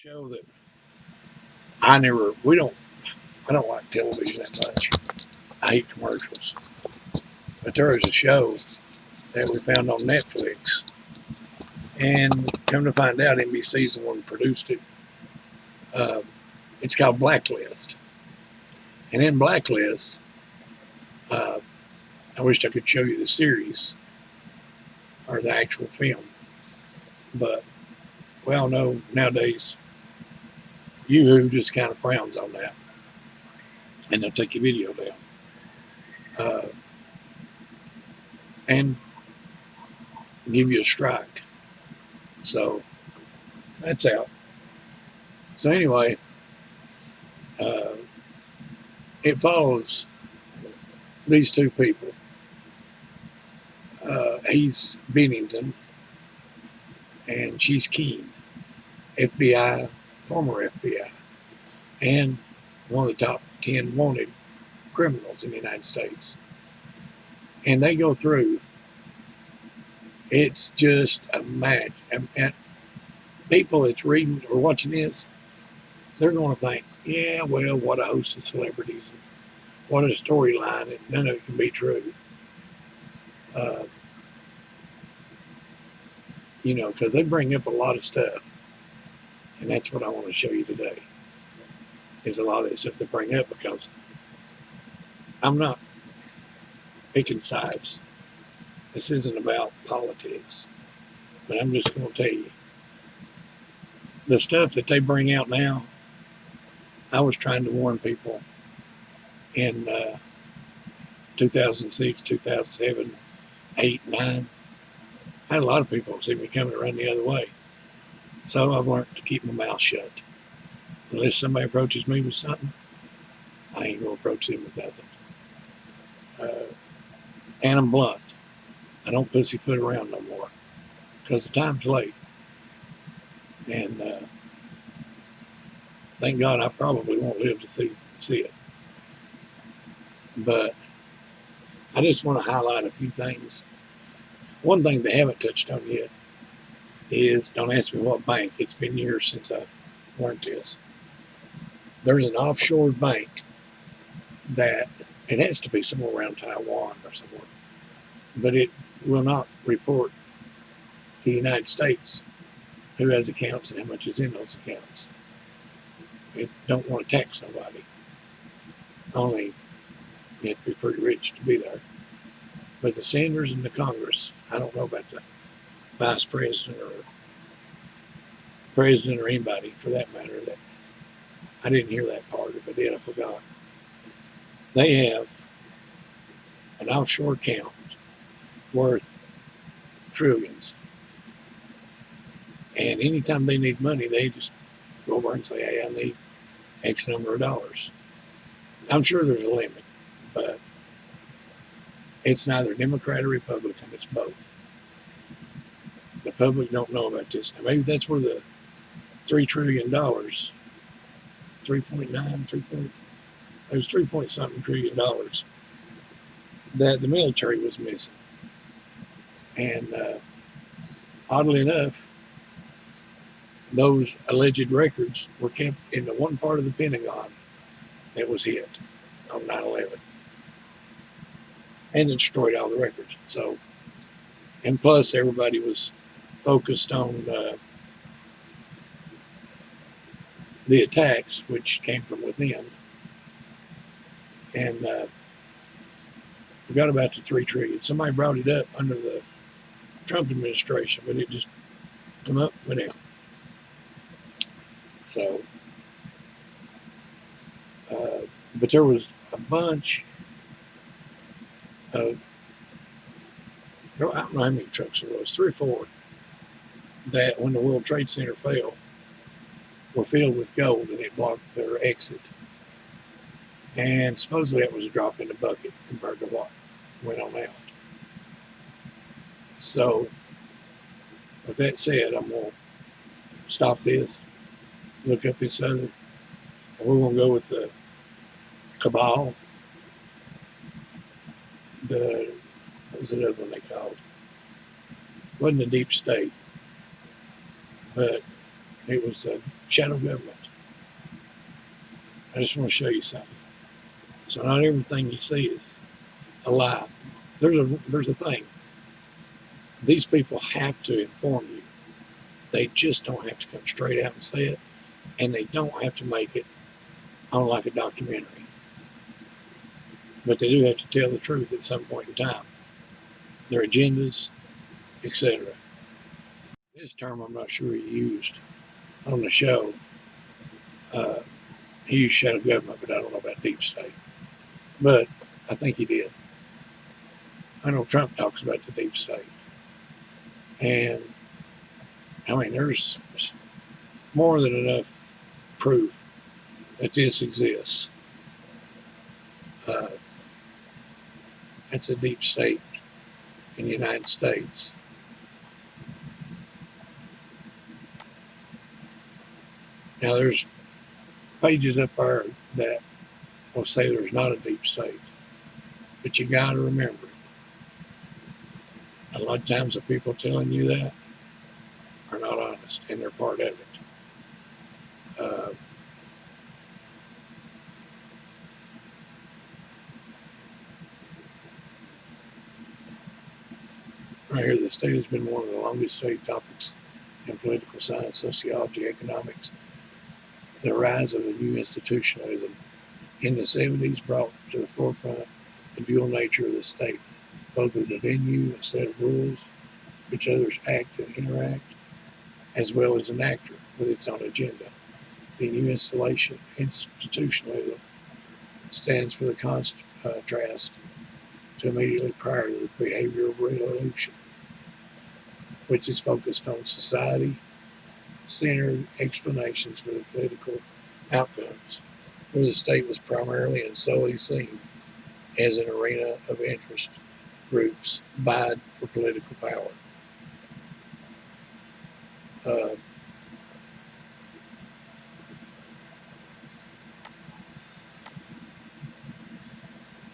show that I never, we don't, I don't like television that much. I hate commercials. But there was a show that we found on Netflix, and come to find out, NBC's the one who produced it. Uh, it's called Blacklist. And in Blacklist, uh, I wished I could show you the series or the actual film, but we all know nowadays Yoo-hoo just kind of frowns on that, and they'll take your video down. And give you a strike. So that's out. So anyway, uh, it follows these two people. He's Bennington, and she's Keene, FBI, former FBI, and one of the top 10 wanted criminals in the United States. And they go through, it's just a match. And people that's reading or watching this, they're going to think, yeah, well, what a host of celebrities, and what a storyline, and none of it can be true. Because they bring up a lot of stuff, and that's what I want to show you today, is a lot of this stuff they bring up, because I'm not picking sides. This isn't about politics, but I'm just going to tell you, the stuff that they bring out now, I was trying to warn people in 2006, 2007, 8, 9. I had a lot of people see me coming around the other way. So I've learned to keep my mouth shut. Unless somebody approaches me with something, I ain't going to approach them with nothing. And I'm blunt. I don't pussyfoot around no more, because the time's late. And thank God I probably won't live to see it. But I just want to highlight a few things. One thing they haven't touched on yet is, don't ask me what bank. It's been years since I learned this. There's an offshore bank that, it has to be somewhere around Taiwan or somewhere, but it will not report to the United States who has accounts and how much is in those accounts. It don't want to tax nobody. Only you have to be pretty rich to be there. But the senators and the Congress, I don't know about the vice president or anybody for that matter. That I didn't hear that part. If I did, I forgot. They have an offshore account worth trillions. And anytime they need money, they just go over and say, hey, I need X number of dollars. I'm sure there's a limit, but it's neither Democrat or Republican. It's both. The public don't know about this. Now, maybe that's where the $3 trillion, 3.9, it was 3 point something trillion dollars that the military was missing. And oddly enough, those alleged records were kept in the one part of the Pentagon that was hit on 9/11. And it destroyed all the records. So, and plus everybody was focused on the attacks, which came from within, and forgot about the 3 trillion. Somebody brought it up under the Trump administration, but it just come up, went down. So, but there was a bunch of, I don't know how many trucks there was, 3 or 4, that when the World Trade Center fell, were filled with gold, and it blocked their exit. And supposedly that was a drop in the bucket compared to what went on out. So, with that said, I'm going to stop this, look up this other, and we're going to go with the cabal. What was the other one they called? It wasn't the deep state, but It was a shadow government. I just want to show you something. So not everything you see is a lie. There's a thing. These people have to inform you. They just don't have to come straight out and say it, and they don't have to make it on like a documentary. But they do have to tell the truth at some point in time. Their agendas, etc. This term I'm not sure he used on the show. He used shadow government, but I don't know about deep state. But I think he did. I know Trump talks about the deep state. And I mean, there's more than enough proof that this exists. That's a deep state in the United States. Now, there's pages up there that will say there's not a deep state, but you got to remember, a lot of times the people telling you that are not honest, and they're part of it. Right here, the state has been one of the longest studied topics in political science, sociology, economics. The rise of a new institutionalism in the 70s brought to the forefront the dual nature of the state, both as a venue, a set of rules which others act and interact, as well as an actor with its own agenda. The new institutionalism stands for the contrast to immediately prior to the behavioral revolution, which is focused on society-centered explanations for the political outcomes, where the state was primarily and solely seen as an arena of interest groups vied for political power.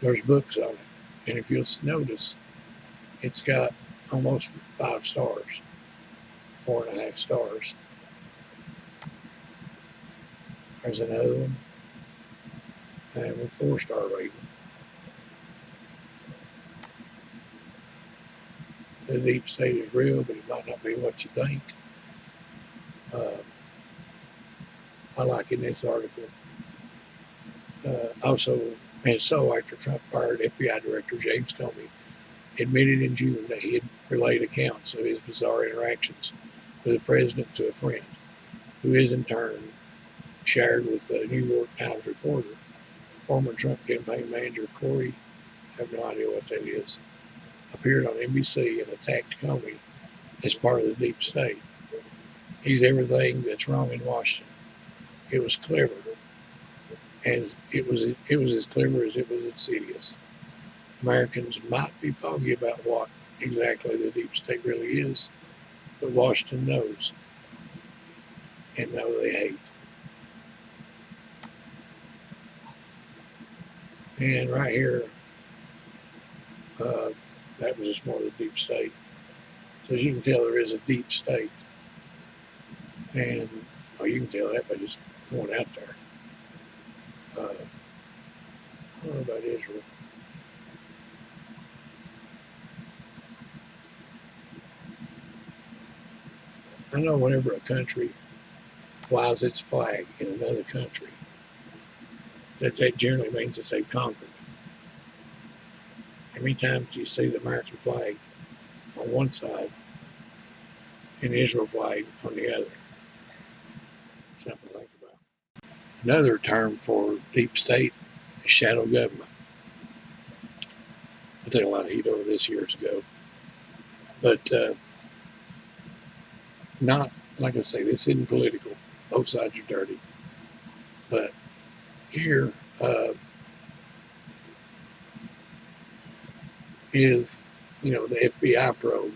There's books on it, and if you'll notice, it's got almost 5 stars, 4.5 stars. There's another one, and a 4-star rating. The deep state is real, but it might not be what you think. I like in this article. Also, and so after Trump fired FBI Director James Comey, admitted in June that he had relayed accounts of his bizarre interactions with the president to a friend, who is in turn shared with the New York Times reporter. Former Trump campaign manager Corey, I have no idea what that is, appeared on NBC and attacked Comey as part of the deep state. He's everything that's wrong in Washington. It was clever, and it was as clever as it was insidious. Americans might be foggy about what exactly the deep state really is, but Washington knows, and know they hate. And right here, that was just more of the deep state. So as you can tell, there is a deep state. And you can tell that by just going out there. I don't know about Israel. I know whenever a country flies its flag in another country, that generally means that they've conquered. How many times do you see the American flag on one side and the Israel flag on the other? Something to think about. Another term for deep state is shadow government. I took a lot of heat over this years ago. But not, like I say, this isn't political. Both sides are dirty. But here is, the FBI probe.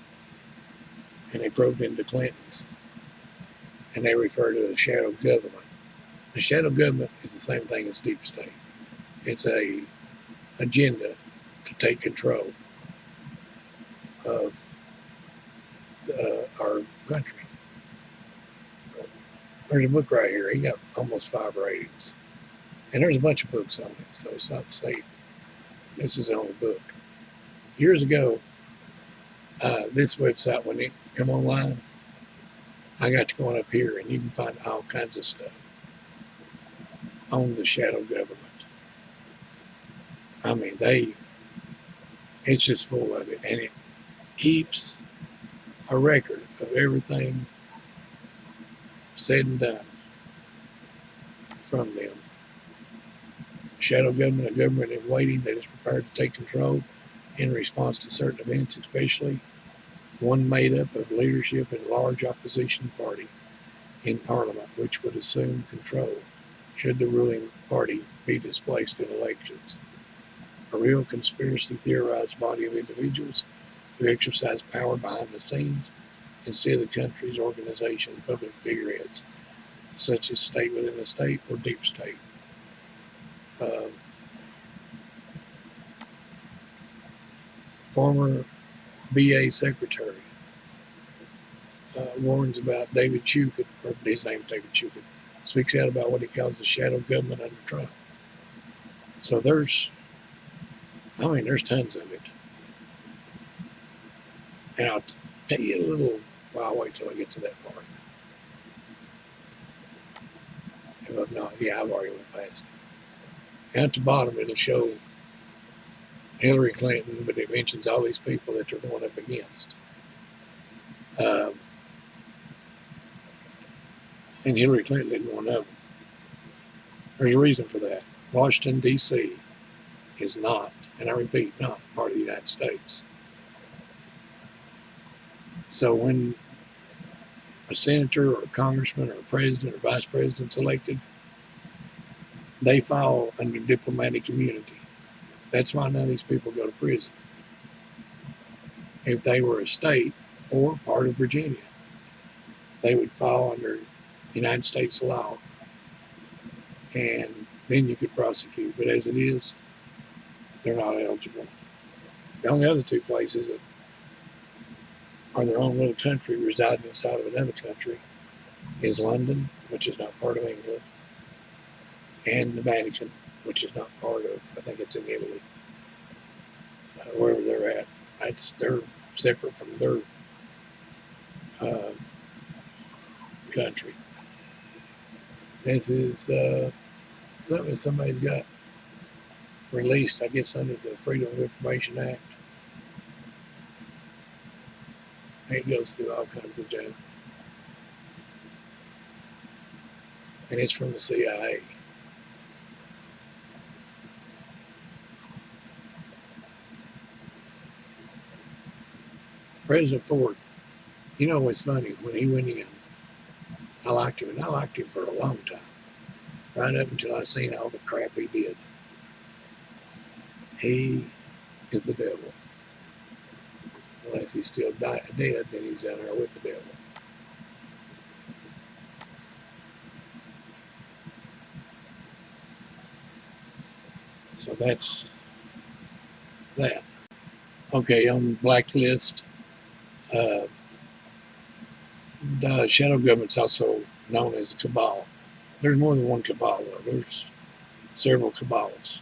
And they probed into Clinton's. And they refer to it as shadow government. The shadow government is the same thing as deep state. It's a agenda to take control of our country. There's a book right here. He got almost 5 ratings. And there's a bunch of books on it, so it's not safe. This is the only book. Years ago, this website, when it come online, I got to go on up here, and you can find all kinds of stuff on the shadow government. I mean, it's just full of it, and it keeps a record of everything said and done from them. Shadow government, a government in waiting that is prepared to take control in response to certain events, especially one made up of leadership and large opposition party in parliament, which would assume control should the ruling party be displaced in elections. A real conspiracy theorized body of individuals who exercise power behind the scenes instead of the country's organization, public figureheads, such as state within a state or deep state. Former VA secretary warns about David Chukot, or his name's David Chukot, speaks out about what he calls the shadow government under Trump. So there's tons of it. And I'll tell you a little, well, I'll wait till I get to that part. If I've not, yeah, I've already went past it. And at the bottom, it'll show Hillary Clinton, but it mentions all these people that they're going up against. And Hillary Clinton isn't one of them. There's a reason for that. Washington, D.C. is not, and I repeat, not part of the United States. So when a senator or a congressman or a president or vice president's elected, they fall under diplomatic immunity. That's why none of these people go to prison. If they were a state or part of Virginia, they would fall under United States law, and then you could prosecute. But as it is, they're not eligible. The only other two places that are their own little country residing inside of another country is London, which is not part of England, and the Vatican, which is not part of, I think it's in Italy, wherever they're at. They're separate from their country. This is something that somebody's got released, I guess, under the Freedom of Information Act. It goes through all kinds of junk. And it's from the CIA. President Ford, you know what's funny? When he went in, I liked him, and I liked him for a long time. Right up until I seen all the crap he did. He is the devil. Unless he's still dead, then he's down there with the devil. So that's that. Okay, on Blacklist, the shadow government's also known as a cabal. There's more than one cabal, though. There's several cabals.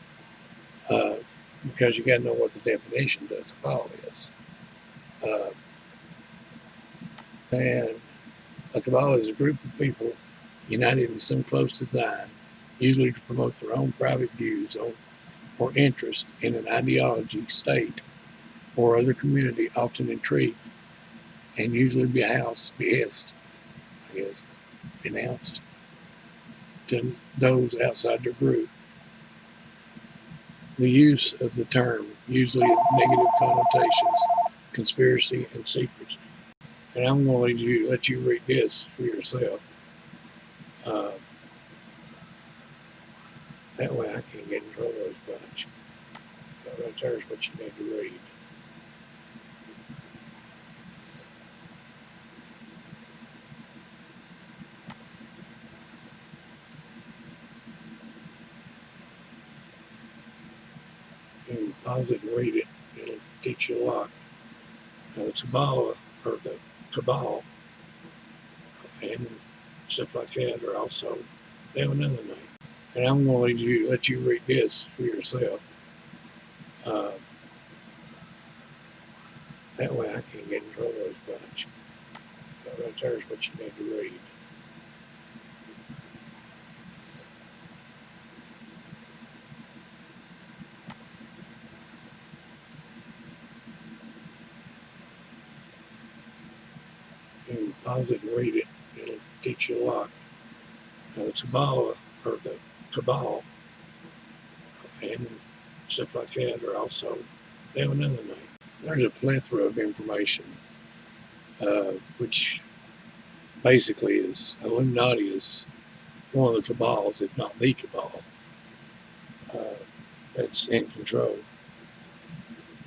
Because you got to know what the definition of a cabal is. And a cabal is a group of people united in some close design, usually to promote their own private views or interest in an ideology, state, or other community, often intrigued, and usually behest, I guess, denounced to those outside their group. The use of the term usually has negative connotations, conspiracy, and secrets. And I'm going to let you read this for yourself. That way I can't get in trouble as much. But right there is what you need to read. You pause it and read it. It'll teach you a lot. The cabal, and stuff like that are also, they have another name. And I'm going to let you read this for yourself. Uh, that way I can't get in trouble as much. But right there's what you need to read. You can pause it and read it. It'll teach you a lot. The cabal, and stuff like that are also, they have another name. There's a plethora of information, which basically is, Illuminati is one of the cabals, if not the cabal, that's in control.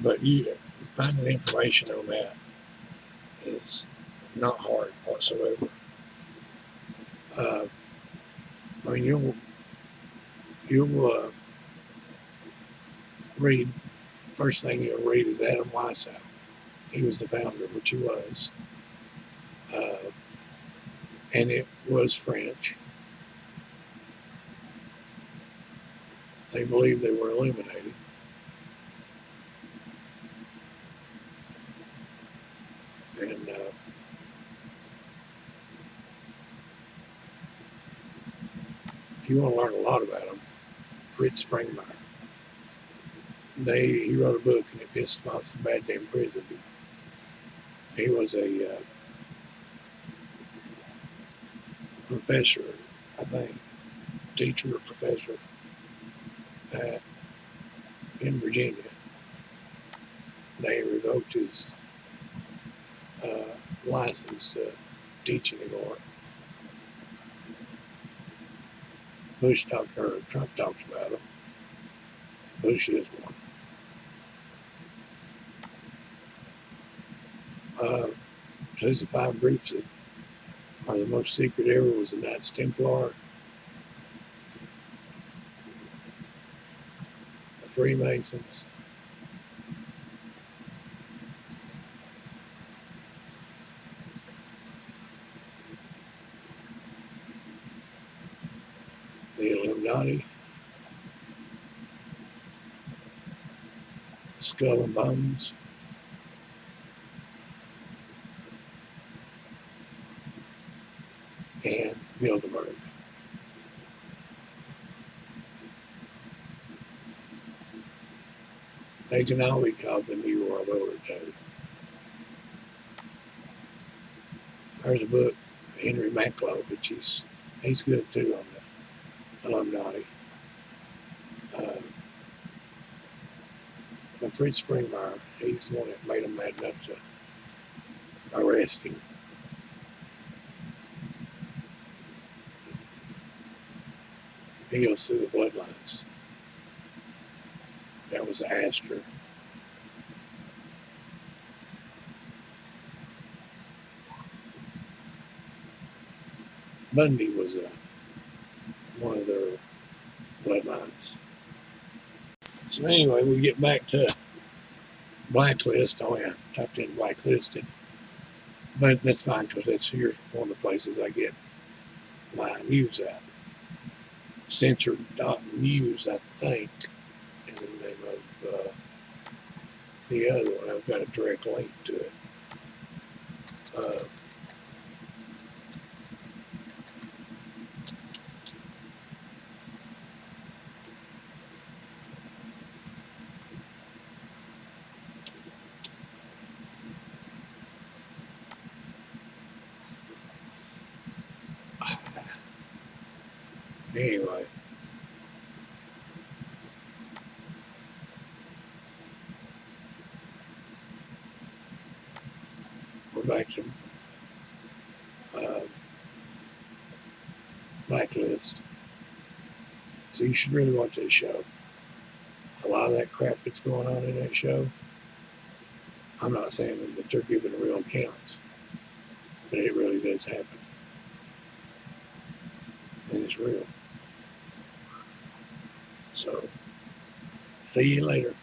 But you finding information on that is not hard whatsoever. I mean, you'll read, first thing you'll read is Adam Weishaupt. He was the founder, which he was. And it was French. They believed they were eliminated. And if you want to learn a lot about them, Fritz Springmeier. He wrote a book, and it pissed him off so bad they imprisoned him. He was a professor, I think, teacher or professor in Virginia. They revoked his license to teach anymore. Trump talks about him. Bush is one. So these are 5 groups that are the most secret ever. Was the Knights Templar, the Freemasons, the Illuminati, Skull and Bones, and Bilderberg. They can all be called the New World Order too. There's a book, Henry Macklow, which he's good too on the Illuminati. But Fritz Springmeier, he's the one that made them mad enough to arrest him. He goes through the bloodlines. That was Astor. Bundy was one of their bloodlines. So anyway, we get back to Blacklist. Oh yeah, typed in Blacklisted. But that's fine, because here's one of the places I get my news at. Censored.news, I think, is the name of the other one. I've got a direct link to it. Anyway, we're back to Blacklist. So you should really watch that show. A lot of that crap that's going on in that show, I'm not saying that they're giving real accounts, but it really does happen. And it's real. So, see you later.